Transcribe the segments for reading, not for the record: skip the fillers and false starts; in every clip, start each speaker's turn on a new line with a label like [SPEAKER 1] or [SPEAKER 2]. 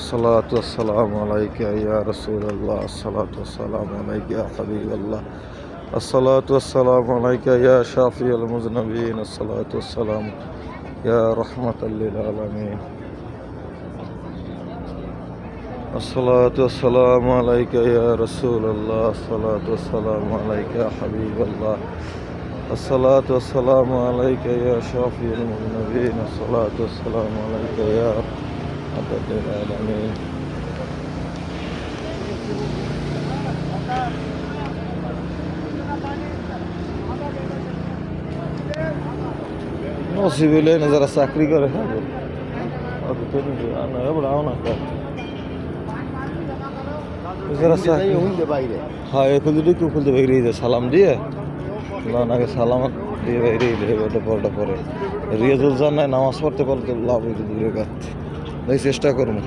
[SPEAKER 1] الصلاة والسلام عليك يا رسول الله. الصلاة والسلام عليك يا حبيب الله. الصلاة والسلام عليك يا شافي المذنبين. الصلاة والسلام يا رحمة للعالمين. الصلاة والسلام عليك يا رسول الله. الصلاة والسلام عليك يا حبيب الله. الصلاة والسلام عليك يا شافي المذنبين. الصلاة والسلام عليك يا رحمة للعالمين. নসিব হইলে না যারা চাকরি করে খাবো হ্যাঁ খুলতে কেউ খুলতে বেরিয়ে যায় সালাম দিয়ে আগে সালাম দিয়ে বেরিয়ে দেয় ওটা পরটা পরে রিয়াজুল জান নাই নামাজ পড়তে পারলে তো লাভ হইতে দূরে কাজ তাই চেষ্টা করবো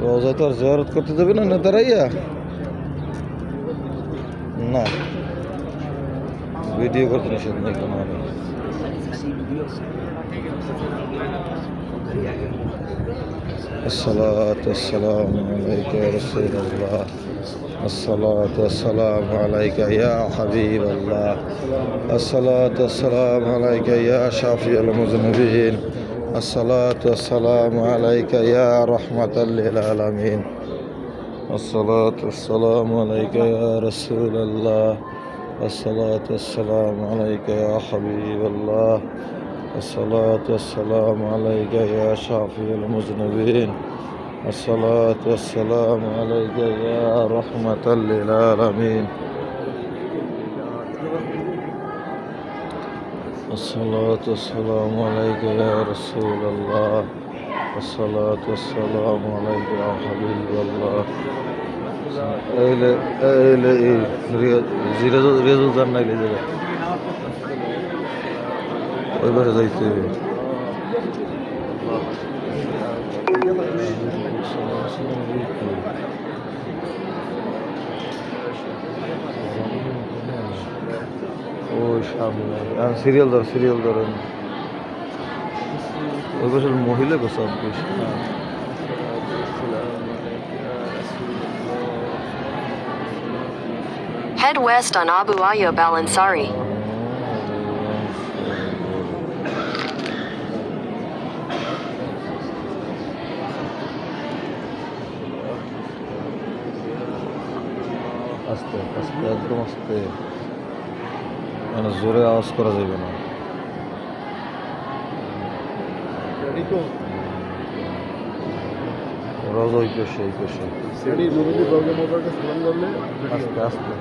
[SPEAKER 1] রোজা তো আর জিয়ারত করতে দেবে না নেতারাইয়া না ভিডিও করতে নিষেধ নেই কোনো الصلاة والسلام عليك يا رسول الله. الصلاة والسلام عليك يا حبيب الله. الصلاة والسلام عليك يا شافي المذنبين. الصلاة والسلام عليك يا رحمة للعالمين. الصلاة والسلام عليك يا رسول الله. الصلاة والسلام عليك يا حبيب الله. الصلاة والسلام عليك يا شافي المذنبين. الصلاة والسلام عليك يا رحمة للعالمين. الصلاة والسلام عليك يا رسول الله. الصلاة والسلام عليك يا حبيب الله. রিয়াজুল জান নাই ওইবারে যাইতে ওই সামনে সিরিয়াল ধরেন ওই বছর মহিলা গো সব বেশি
[SPEAKER 2] Head west on Abu Ayyub al-Ansari.
[SPEAKER 1] আস্তে আস্তে একদম আস্তে মানে জোরে আওয়াজ করা যাবে না রোজ ওই পেশে আস্তে আস্তে